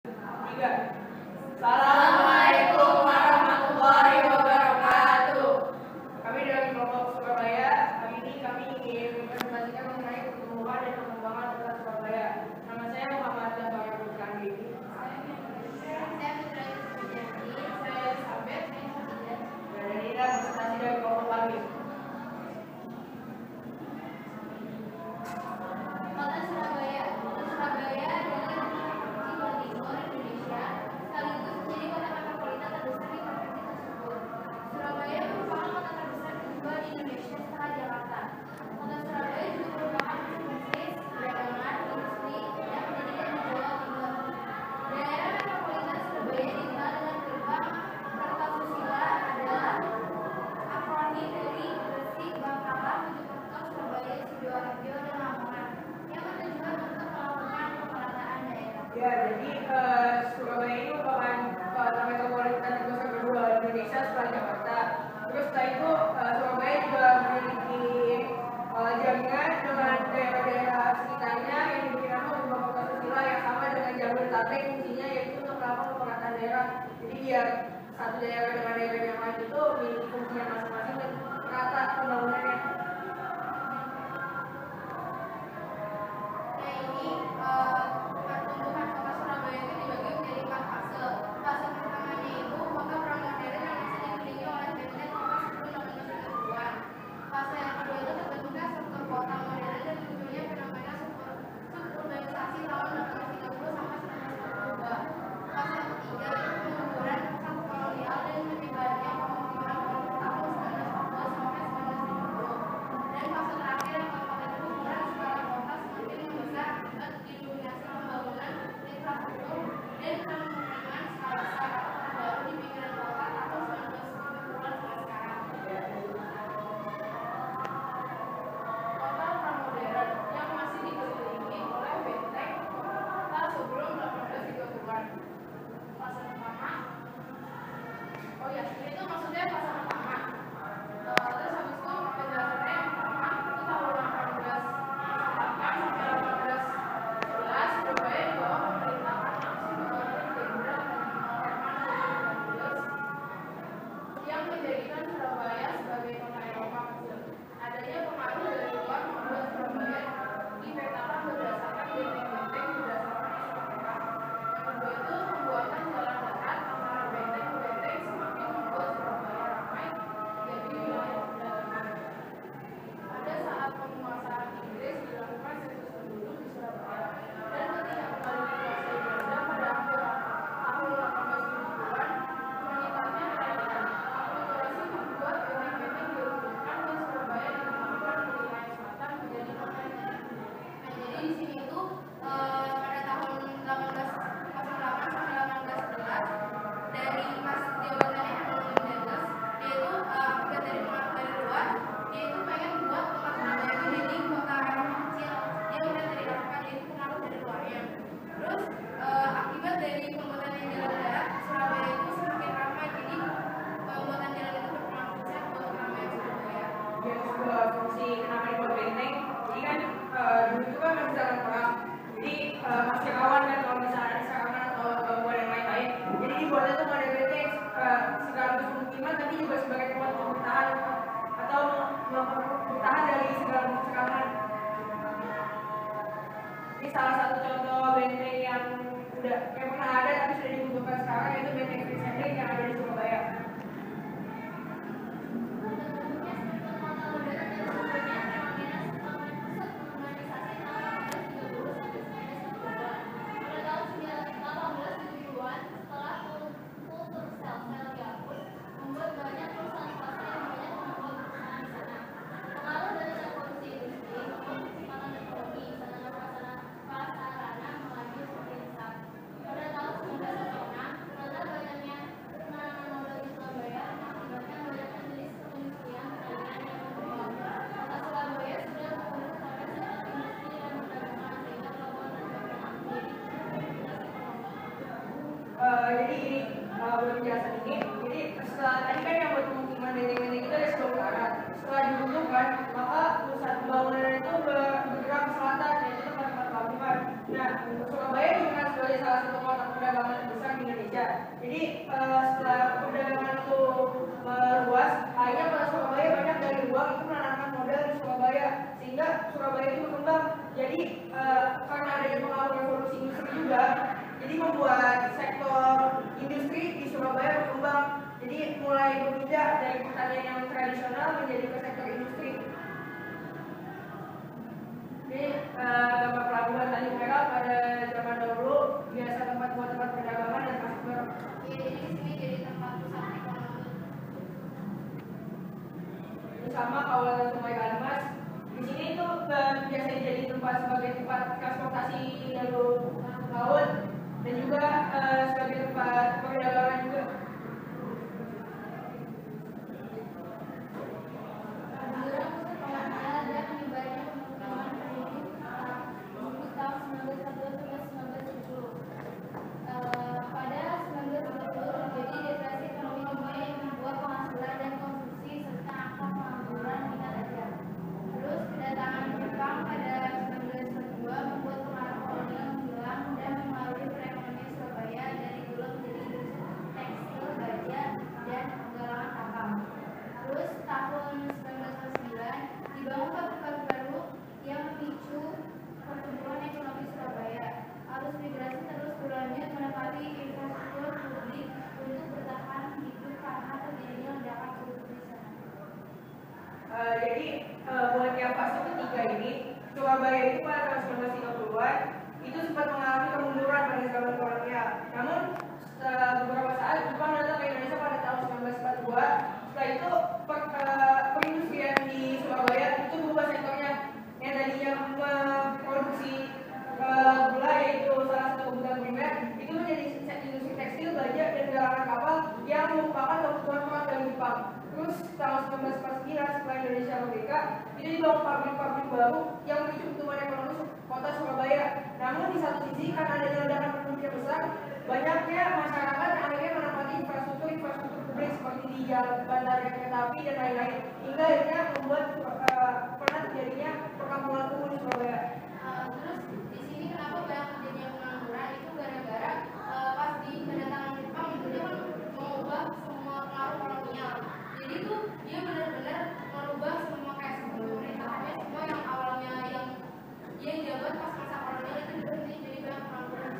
Tiga. Assalamualaikum warahmatullahi wabarakatuh. Kami dari kelompok Surabaya. Kali ini kami ingin mempresentasikan mengenai pertumbuhan dan pengembangan kota Surabaya. Nama saya Muhammad Jafar Putrandi. Saya Putra Yusuf. Saya Elizabeth. Dan ini adalah presentasi dari kelompok kami. Kota Surabaya. Kota Surabaya adalah provinsi timur Indonesia, sekaligus menjadi kota metropolitan terbesar di provinsi tersebut. Surabaya merupakan kota terbesar kedua di Indonesia setelah Jakarta. Kota Surabaya juga merupakan pusat bisnis, perdagangan, industri, dan pendidikan di Jawa Timur. Daerah metropolitan Surabaya dikenal dengan gerbang Kertosusila adalah akronim dari Gresik, Bangkalan, Mojokerto, Surabaya, Sidoarjo, dan Lamongan yang bertujuan untuk melakukan pemerataan daerah. Ya, jadi Surabaya ini merupakan kota metropolitan terbesar kedua di Indonesia setelah Jakarta. Terus setelah itu Surabaya juga memiliki jaringan dengan daerah-daerah sekitarnya yang diberi nama gerbang Kertosusila yang sama dengan Jabodetabek, fungsinya yaitu untuk melakukan pemerataan daerah. Jadi biar satu daerah dengan daerah yang lain itu memiliki fungsinya masing-masing dan merata pembangunannya. Nah ini pertumbuhan kota Surabaya itu dibagi menjadi 4 fase. Fase pertamanya itu kota pramodern yang masih dikelilingi oleh benteng kota sebelum 1830-an. Fase yang kedua itu terbentuknya struktur kota modern dan munculnya fenomena suburbanisasi tahun 1830 sampai 1942. Fase yang ketiga itu penguburan pusat kolonial dan menyebarnya pemukiman penduduk tahun 1940 sampai 1950. Dan fase terakhir yang keempat itu ukuran skala kota semakin membesar akibat didominasi pembangunan infrastruktur dan pemukiman skala besar atau kota baru di pinggiran kota tahun 1970-an sampai sekarang. Kota pramodern yang masih dikelilingi oleh benteng kota sebelum 1830-an. Fase pertama, oh ya, ini tuh maksudnya fase pertama. Terus habis itu penjelasannya yang pertama itu tahun 1808 sampai 1811 Surabaya di bawah pemerintahan langsung Gubernur Jenderal Herman Julius yang menjadikan Surabaya sebagai kota Eropa kecil. Adanya pengaruh dari luar membuat Surabaya dipetakan berdasarkan benteng-benteng berdasarkan isu peta. Yang kedua itu pembuatan jalan darat antara benteng ke benteng semakin membuat Surabaya ramai jadi wilayah perdagangan. Pada saat penguasaan Inggris dilakukan sensus penduduk di Surabaya dan ketika kembali dikuasai Belanda pada akhir tahun 1870-an, humanitarnya menaikkan. Akulturasi membuat benteng-benteng diruntuhkan dan Surabaya dikembangkan ke wilayah selatan menjadi kota yang jadi. Nah, jadi di sini itu pada tahun 1808 sampai 1811 dari pas jabatannya Herman Julius dia itu akibat dari pengaruh dari luar dia itu pengen buat kota Surabaya itu jadi kota Eropa kecil. Dia udah dari Eropa jadi pengaruh dari luarnya. Terus akibat dari pembuatan jalan darat Surabaya itu semakin ramai jadi pembuatan jalan itu berpengaruh besar buat keramaian Surabaya. Ya, sebuah fungsi kenapa dibuat benteng. Jadi kan dulu itu kan masih zaman perang. Jadi masih rawan kan kalau misalnya ada serangan atau gangguan yang lain-lain. Jadi dibuatnya tuh model benteng sekaligus pemukiman tapi juga sebagai tempat untuk bertahan atau bertahan dari segala bentuk serangan. Ini salah satu contoh benteng yang pernah ada tapi sudah dibutuhkan sekarang yaitu benteng Fritz Hendrik yang ada di Surabaya. Bentuknya struktur kota modern dan sumbernya fenomena suburbanisasi tahun 1830 sampai 1990-an. Pada tahun 1870-an, setelah kultur sel-sel dihapus, membuat banyak perusahaan swasta yang banyak membuat perusahaan di sana. Pengaruh dari revolusi industri membuat kecepatan ekonomi prasarana melaju semakin pesat. Pada tahun 1906, ternyata banyaknya penanaman modal di Surabaya mengakibatkan banyaknya jenis perindustrian perdagangan yang berkembang. Kota Surabaya sudah terbentuk pada sektor industri dan perdagangan sehingga pelabuhan dan bandara menjadi komoditas ekonomi. Jadi ini buat penjelasan ini. Jadi setelah tadi kan yang buat pemukiman benteng-benteng itu ada sebelah utara. Setelah dibutuhkan, maka pusat pembangunan itu bergerak ke selatan yaitu tempat-tempat pelabuhan. Nah, Surabaya dikenal sebagai salah satu kota perdagangan Indonesia. Jadi setelah perdagangan itu meluas, akhirnya kota Surabaya banyak dari luar itu menanamkan modal di Surabaya, sehingga Surabaya itu berkembang. Jadi karena adanya pengaruh revolusi industri juga, jadi membuat sektor industri di Surabaya berkembang. Jadi mulai berpindah dari pertanian yang tradisional menjadi ke sektor industri. Ini gambar pelabuhan Tanjung Perak pada zaman dahulu biasa tempat buat tempat perdagangan dan transport barang. Jadi di sini jadi tempat pusat ekonomi. Ini sama kawasan Sungai Kalimas. Di sini itu biasa jadi tempat sebagai tempat transportasi lalu laut dan juga sebagai tempat perdagangan juga. Jadi buat yang fase ketiga ini, Surabaya itu pada tahun 1930-an itu sempat mengalami kemunduran pada zaman kolonial. Namun setelah beberapa saat Jepang datang ke Indonesia pada tahun 1942. Setelah itu perindustrian di Surabaya itu berubah sektornya, yang tadinya memproduksi gula, yaitu salah satu kebutuhan primer, itu menjadi industri tekstil, baja, dan galangan kapal yang merupakan kebutuhan perang dari Jepang. Terus tahun 1949 setelah Indonesia merdeka, itu dibangun pabrik-pabrik baru yang memicu pertumbuhan ekonomi kota Surabaya. Namun di satu sisi karena adanya ledakan penduduk yang besar, banyaknya masyarakat yang akhirnya menempati infrastruktur publik seperti di jalan, bandara, kereta api dan lain-lain, hingga akhirnya membuat pernah terjadinya perkampungan kumuh di Surabaya. Terus di sini kenapa banyak terjadinya pengangguran itu gara-gara pas di kedatangan Jepang itu dia kan mengubah semua pengaruh kolonial. Jadi tuh dia benar-benar merubah semua kayak sistem pemerintahannya, semua yang awalnya yang dia jabat pas masa kolonial itu berhenti, jadi banyak pengangguran.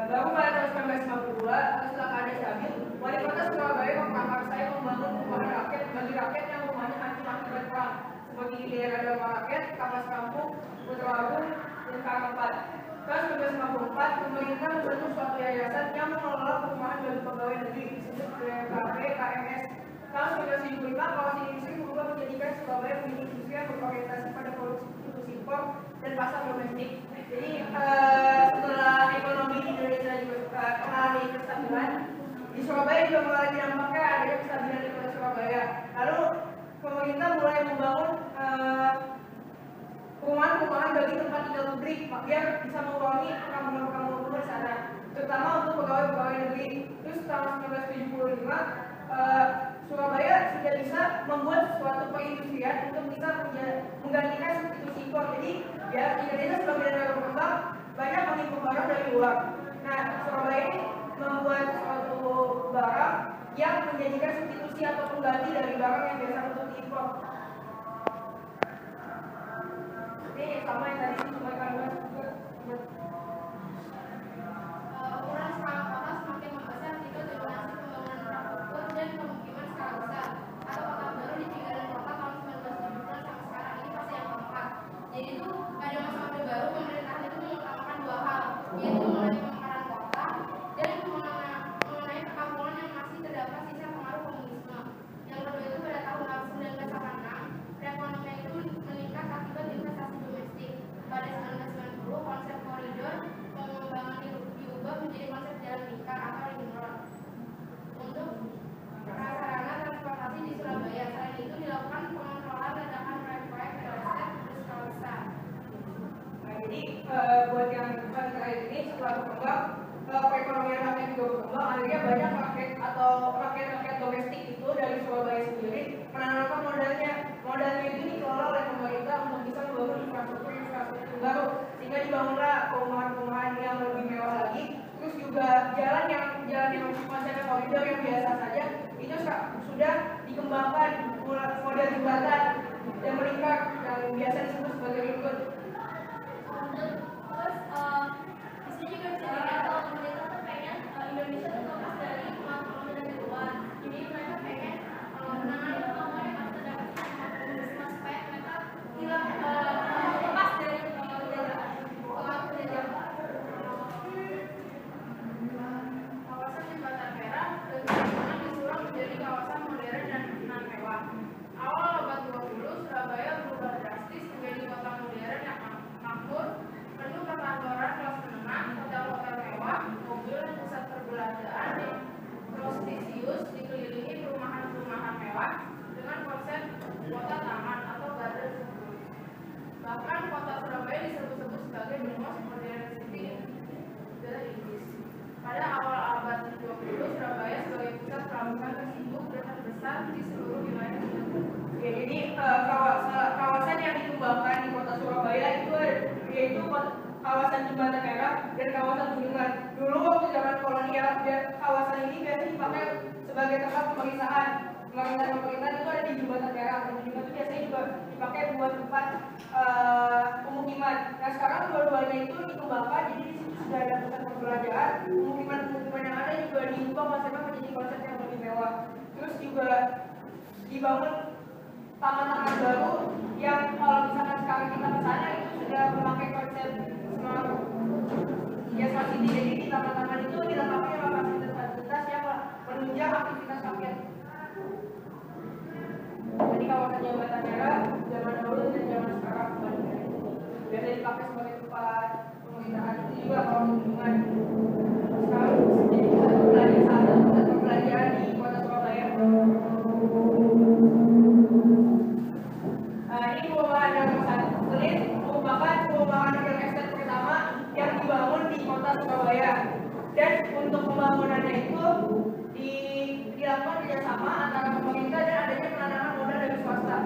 Baru pada tahun 1952, setelah keadaan stabil, wali kota Surabaya memprakarsai membangun perumahan rakyat bagi rakyat yang rumahnya akibat perang, seperti di daerah Dharma Rakyat, Kapas Kampung, Putra Agung, dan Karangpat. Tahun 1954, pemerintah membentuk suatu yayasan yang mengelola perumahan bagi pegawai negeri disebut BKP KMS. Tahun 1975, kawasan industri berubah menjadikan Surabaya menjadi industri yang berorientasi pada produksi impor dan pasar domestik. Jadi setelah ekonomi di Indonesia juga mengalami kestabilan, di Surabaya juga mengalami dampaknya adanya kestabilan di kota Surabaya. Lalu pemerintah mulai membangun perumahan-perumahan bagi tempat tinggal publik biar bisa mengurangi perkampungan-perkampungan kumuh di sana, terutama untuk pegawai-pegawai negeri. Terus tahun 1975 Surabaya sudah bisa membuat suatu perindustrian untuk bisa menggantikan substitusi impor. Jadi ya Indonesia sebagai negara berkembang banyak mengimpor barang dari luar. Nah, Surabaya ini membuat suatu barang yang menjadikan substitusi atau pengganti dari barang yang biasa untuk diimpor. Ini sama yang tadi cuma Kalimas juga. Ukuran skala kota semakin membesar jika dominasi pembangunan infrastruktur dan pemukiman skala besar atau kota baru di pinggiran kota tahun 1970-an sampai sekarang ini fase yang keempat. Jadi itu pada masa orde baru pemerintahan itu mengutamakan dua hal, yaitu mengenai pemekaran kota dan mengenai perkampungan yang masih terdapat sisa pengaruh komunisme. Yang kedua itu pada tahun 1986 perekonomian itu meningkat akibat investasi domestik. Pada 1990 konsep koridor pengembangan diubah menjadi konsep jalan lingkar atau ring road untuk sarana transportasi di Surabaya. Selain itu dilakukan pengontrolan ledakan proyek-proyek real berskala besar. Jadi buat yang terakhir ini setelah berkembang, perekonomian rakyat juga berkembang. Akhirnya banyak rakyat domestik itu dari Surabaya sendiri menanamkan modalnya. Modalnya itu dikelola oleh pemerintah untuk bisa membangun infrastruktur baru, sehingga dibangunlah koridor yang biasa saja itu sudah dikembangkan model jembatan yang melingkar yang biasa disebut sebagai ringkut. Terus bisa juga bisa dilihat kalau pemerintah tuh pengen Indonesia tuh lepas dari pengalaman dari luar. Jadi mereka pengen menangani pengalaman yang ada dapat komunisme supaya mereka hilang lepas dari penjajahan. Kawasan Jembatan Merah dan kemudian disuruh menjadi kawasan modern dan mewah. Awal abad 20, Surabaya berubah drastis menjadi kota modern yang makmur, penuh perkantoran kelas menengah, hotel-hotel mewah, mobil dan pusat perbelanjaan yang prestisius dikelilingi perumahan-perumahan mewah dengan konsep kota taman atau garden. Bahkan kota Surabaya disebut-sebut sebagai the most modern city in the English. Pada awal abad 20, Surabaya sebagai pusat pelabuhan tersibuk dan terbesar di seluruh wilayah Indonesia. Ya, jadi kawasan yang dikembangkan di kota Surabaya itu yaitu kawasan Jembatan Merah dan kawasan Bendungan. Dulu waktu zaman kolonial, kawasan ini biasanya dipakai sebagai tempat pemerintahan itu ada di Jembatan Merah. Dan Bendungan itu biasanya juga dipakai buat tempat pemukiman. Nah sekarang dua-duanya itu dikembangkan, jadi di situ sudah ada pusat perbelanjaan, pemukiman yang ada juga diubah masing-masing menjadi konsep yang lebih mewah. Terus juga dibangun taman-taman baru yang kalau misalkan sekarang kita ke sana itu sudah memakai konsep smart city. Jadi di taman-taman itu dilengkapi dengan fasilitas-fasilitas yang menunjang aktivitas rakyat. Jadi kawasan Jembatan Merah zaman dahulu dan zaman sekarang biasa dipakai sebagai tempat pemerintahan. Itu juga kawasan Bendungan. Sekarang jadi salah satu pusat perbelanjaan di kota Surabaya. Ini perumahan yang satelit merupakan perumahan real estate pertama yang dibangun di kota Surabaya. Dan untuk pembangunannya itu dilakukan kerjasama antara pemerintah dan adanya penanaman modal dari swasta.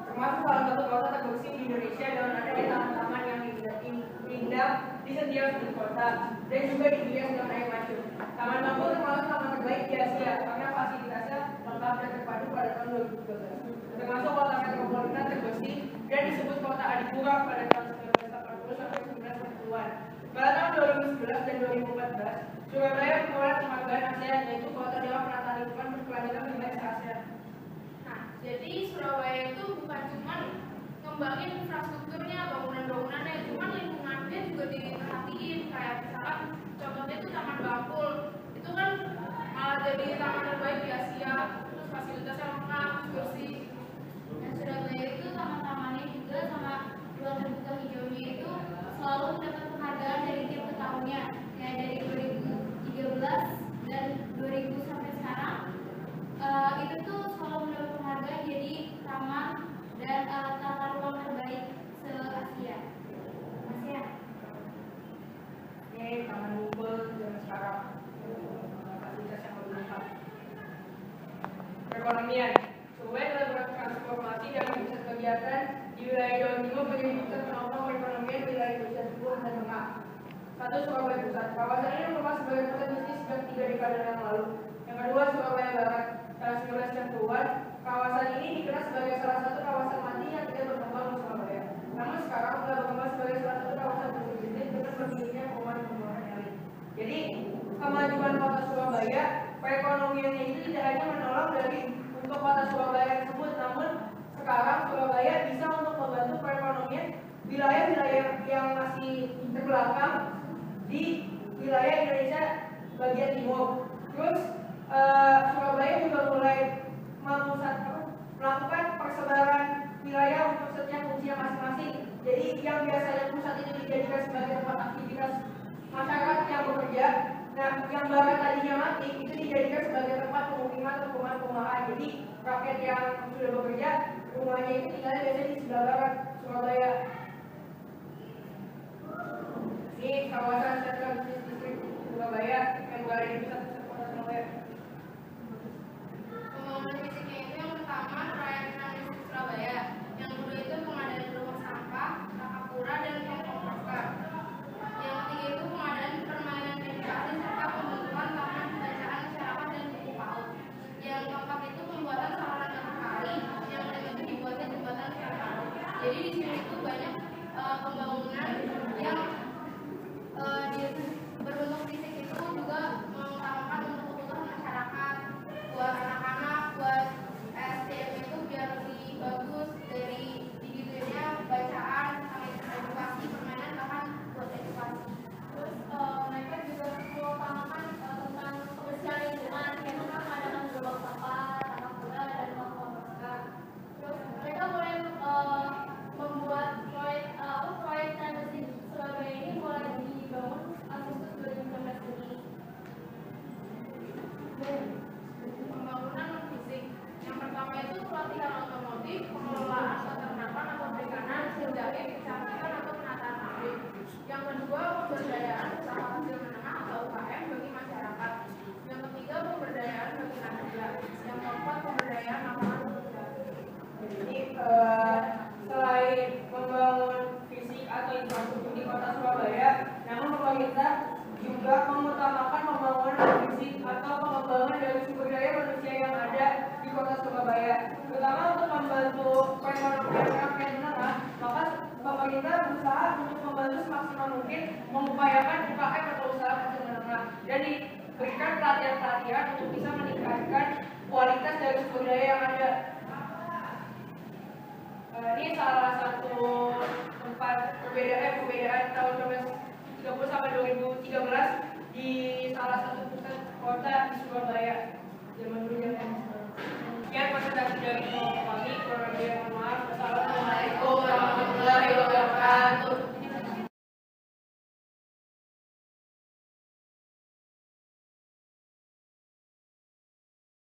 Termasuk salah satu kota terbersih di Indonesia dengan adanya taman-taman yang indah di setiap sudut kota dan juga dihias dengan air mancur. Taman Bambu termasuk taman terbaik di Asia karena fasilitasnya lengkap dan terpadu pada tahun 2013. Termasuk kota metropolitan terbersih dan disebut kota Adipura pada tahun 1980 sampai 1990-an. Pada tahun 2011 dan 2014, Surabaya memperoleh penghargaan ASEAN yaitu kota dewan penata lingkungan berkelanjutan terbaik se-ASEAN. Jadi Surabaya itu bukan cuma ngembangin infrastrukturnya, bangunan-bangunannya, cuma lingkungannya juga diperhatiin. Kayak misalkan contohnya itu Taman Bangkul, itu kan malah jadi taman terbaik di Asia, terus fasilitasnya lengkap, bersih. Dan Surabaya itu taman-tamannya juga sama ruang terbuka hijaunya itu selalu mendapat penghargaan dari tiap tahunnya, kayak dari 2013 dan 2000 sampai sekarang. Itu tuh selalu mendapat penghargaan jadi taman dan tata ruang terbaik se-Asia. Ini taman Google dan sekarang fasilitas yang lebih lengkap. Perekonomian, Surabaya menjadi pusat penopang perekonomian wilayah Indonesia Timur dan Tengah. 1. Surabaya Pusat. Kawasan ini merupakan sebagai pusat bisnis sejak 3 dekade yang lalu. Yang kedua, Surabaya Barat. Tahun 1990-an, kawasan ini dikenal sebagai salah satu kawasan mati yang tidak berkembang di Surabaya. Namun sekarang telah berkembang sebagai salah satu kawasan berbisnis dengan berdirinya perumahan-perumahan elit. Jadi, kemajuan kota Surabaya, perekonomiannya itu tidak hanya menolong dari untuk kota Surabaya tersebut, namun sekarang Surabaya bisa untuk membantu perekonomian wilayah-wilayah yang masih terbelakang di wilayah Indonesia bagian timur. Terus Surabaya juga mulai melakukan persebaran wilayah untuk setiap fungsinya masing-masing. Jadi yang biasanya pusat itu dijadikan sebagai tempat aktivitas masyarakat yang bekerja, nah yang barat tadinya mati itu dijadikan sebagai tempat pemukiman atau perumahan-perumahan. Jadi rakyat yang sudah bekerja, rumahnya itu tinggalnya biasanya di sebelah barat Surabaya. Ini kawasan Central Business District Surabaya yang berada di pusat kota Surabaya. Pembangunan fisiknya itu yang pertama proyek listrik Surabaya, yang kedua itu pengadaan rumah sampah, Takapura dan komposter. Yang ketiga itu pengadaan permainan edukasi serta pembentukan taman bacaan masyarakat dan buku PAUD. Yang keempat itu pembuatan saluran air kali, yang kelima itu dibuatnya jembatan kereta. Jadi di sini itu banyak pembangunan yang berbentuk fisik itu juga mengutamakan untuk kebutuhan masyarakat, buat anak-anak, buat SDM itu biar lebih bagus dari digitunya bacaan, edukasi, permainan, bahkan buat edukasi. Terus mereka juga mengutamakan tentang kebersihan lingkungan, kayak mengadakan gerbang sampah, taman kuda dan komposter. Terus mereka mulai membuat proyek transit Surabaya ini mulai dibangun Agustus 2019 ini. Pembangunan non-fisik. Yang pertama itu pelatihan otomotif, pengelolaan peternakan atau perikanan, menjaga kecantikan atau penataan pabrik. Yang kedua, pemberdayaan usaha kecil menengah atau UKM bagi masyarakat. Yang ketiga, pemberdayaan bagi anak muda. Yang keempat, pemberdayaan lapangan kerja. Jadi selain membangun fisik atau infrastruktur di kota Surabaya, namun pemerintah juga mengutamakan pembangunan fisik atau pengembangan dari sumber daya manusia yang ada di kota Surabaya, terutama untuk membantu perekonomian rakyat menengah. Maka pemerintah berusaha untuk membantu semaksimal mungkin mengupayakan UKM atau usaha kecil menengah dan diberikan pelatihan-pelatihan untuk bisa meningkatkan kualitas dari sumber daya yang ada. Ini salah satu tempat perbedaan tahun 1930 sampai 2013 di salah satu pusat kota di Surabaya. Zaman dulu zaman sekarang. Sekian presentasi dari kami, kurang lebih